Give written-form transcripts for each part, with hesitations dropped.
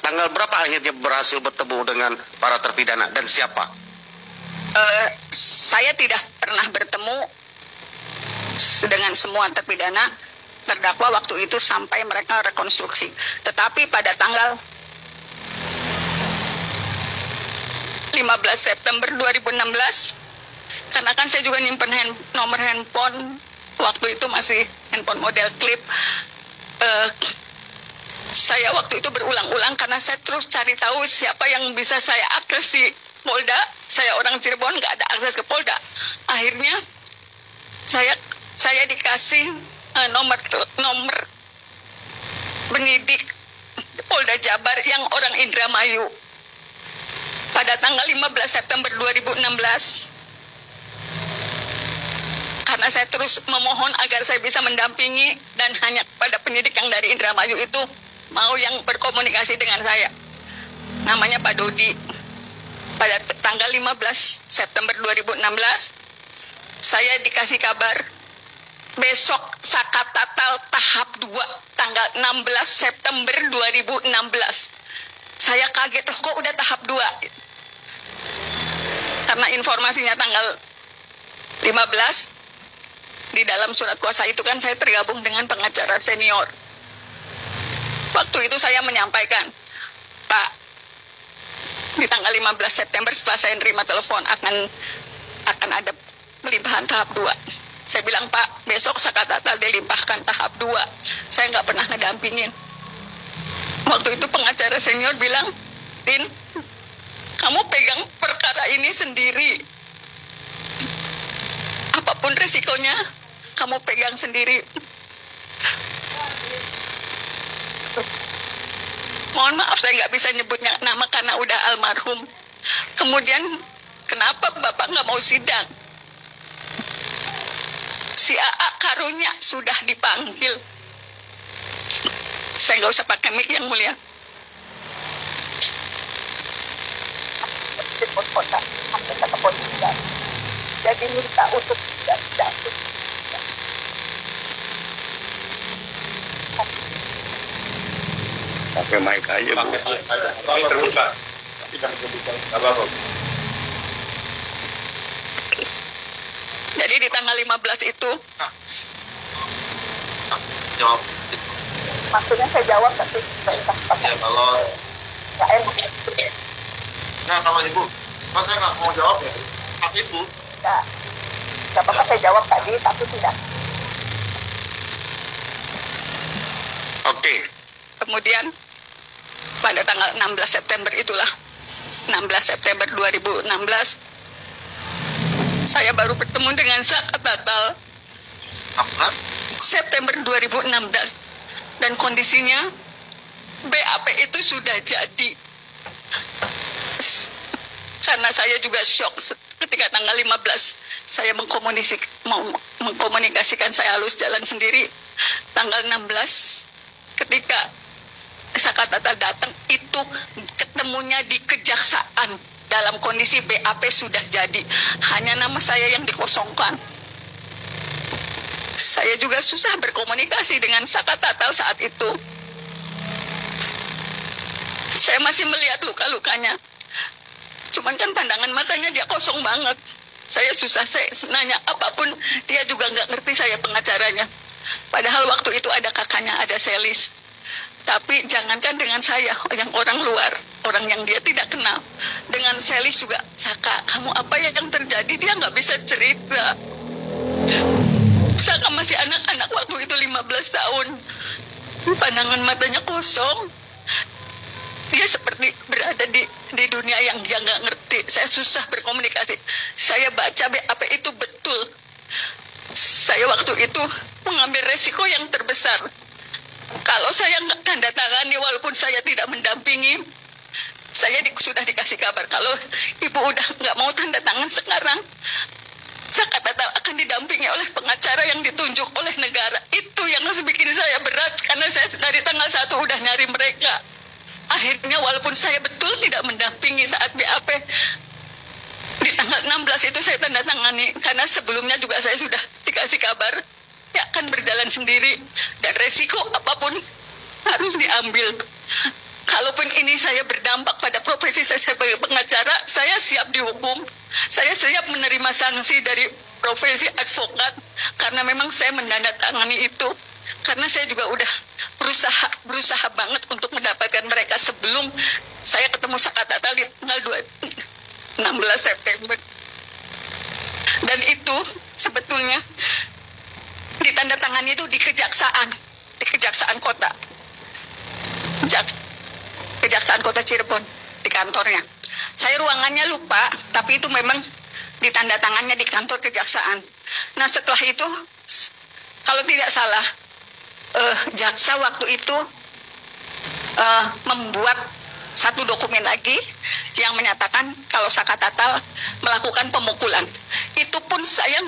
Tanggal berapa akhirnya berhasil bertemu dengan para terpidana dan siapa? Saya tidak pernah bertemu dengan semua terpidana terdakwa waktu itu sampai mereka rekonstruksi. Tetapi pada tanggal 15 September 2016, karena kan saya juga nyimpen nomor handphone, waktu itu masih handphone model klip, saya waktu itu berulang-ulang karena saya terus cari tahu siapa yang bisa saya akses di Polda. Saya orang Cirebon, nggak ada akses ke Polda. Akhirnya saya dikasih nomor penyidik Polda Jabar yang orang Indramayu pada tanggal 15 September 2016. Karena saya terus memohon agar saya bisa mendampingi dan hanya pada penyidik yang dari Indramayu itu mau yang berkomunikasi dengan saya. Namanya Pak Dodi. Pada tanggal 15 September 2016, saya dikasih kabar besok Sakatatal tahap 2 tanggal 16 September 2016. Saya kaget, loh kok udah tahap 2? Karena informasinya tanggal 15, di dalam surat kuasa itu kan saya tergabung dengan pengacara senior. Waktu itu saya menyampaikan, Pak, di tanggal 15 September setelah saya nerima telepon akan ada pelimpahan tahap 2. Saya bilang, Pak, besok Sakatatal dilimpahkan tahap 2. Saya nggak pernah ngedampingin. Waktu itu pengacara senior bilang, Tin, kamu pegang perkara ini sendiri. Apapun resikonya, kamu pegang sendiri. Mohon maaf saya nggak bisa nyebutnya nama karena udah almarhum. Kemudian kenapa Bapak nggak mau sidang? Si AA Karunya sudah dipanggil. Saya nggak usah pakai mic yang mulia. Jadi minta untuk tidak jatuh. Pakai mic aja, Bu. Pakai terbuka. Tidak terbuka. Apa-apa. Jadi di tanggal 15 itu, Jawab. maksudnya saya jawab tapi saya Ya, kalau nggak enak. nggak, kalau Ibu, kalau saya nggak mau jawab ya, hak Ibu. Nggak apa-apa saya jawab tadi tapi tidak. Oke. Kemudian pada tanggal 16 September itulah, 16 September 2016, saya baru bertemu dengan Sakatatal. Apa? September 2016, dan kondisinya BAP itu sudah jadi. Karena saya juga shock ketika tanggal 15 saya mengkomunikasikan, saya halus jalan sendiri. Tanggal 16 ketika Sakatatal datang itu ketemunya di kejaksaan dalam kondisi BAP sudah jadi, hanya nama saya yang dikosongkan. Saya juga susah berkomunikasi dengan Sakatatal saat itu. Saya masih melihat luka-lukanya. Cuman kan pandangan matanya dia kosong banget. Saya susah, saya nanya apapun, dia juga nggak ngerti saya pengacaranya. Padahal waktu itu ada kakaknya, ada Selis. Tapi jangankan dengan saya, yang orang luar, orang yang dia tidak kenal. Dengan Selis juga, Saka, kamu apa yang terjadi? Dia nggak bisa cerita. Saka masih anak-anak waktu itu 15 tahun. Pandangan matanya kosong. Dia seperti berada di dunia yang dia nggak ngerti. Saya susah berkomunikasi. Saya baca BAP itu betul. Saya waktu itu mengambil resiko yang terbesar. Kalau saya nggak tanda tangani, walaupun saya tidak mendampingi, saya sudah dikasih kabar kalau ibu udah nggak mau tanda tangan sekarang, Sakatatal akan didampingi oleh pengacara yang ditunjuk oleh negara. Itu yang bikin saya berat, karena saya dari tanggal 1 udah nyari mereka. Akhirnya walaupun saya betul tidak mendampingi saat BAP, di tanggal 16 itu saya tanda tangani, karena sebelumnya juga saya sudah dikasih kabar ya akan berjalan sendiri dan resiko apapun harus diambil. kalaupun ini saya berdampak pada profesi saya sebagai pengacara, saya siap dihukum. Saya siap menerima sanksi dari profesi advokat karena memang saya menandatangani itu. Karena saya juga udah berusaha banget untuk mendapatkan mereka sebelum saya ketemu Sakatata di tanggal 16 September. Dan itu sebetulnya ditandatangani itu di Kejaksaan Kota. Kejaksaan Kota Cirebon di kantornya. Saya ruangannya lupa, tapi itu memang ditandatangannya di kantor kejaksaan. Nah setelah itu, kalau tidak salah, jaksa waktu itu membuat satu dokumen lagi yang menyatakan kalau Sakatata melakukan pemukulan. Itu pun saya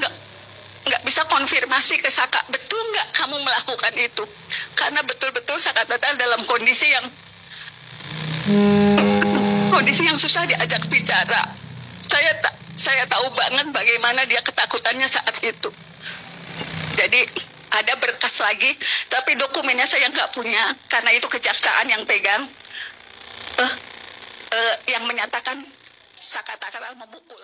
nggak bisa konfirmasi ke Saka, betul nggak kamu melakukan itu? Karena betul-betul Sakatata dalam kondisi yang susah diajak bicara. Saya tahu banget bagaimana dia ketakutannya saat itu. Jadi ada berkas lagi, tapi dokumennya saya nggak punya karena itu kejaksaan yang pegang, yang menyatakan Sakatata memukul.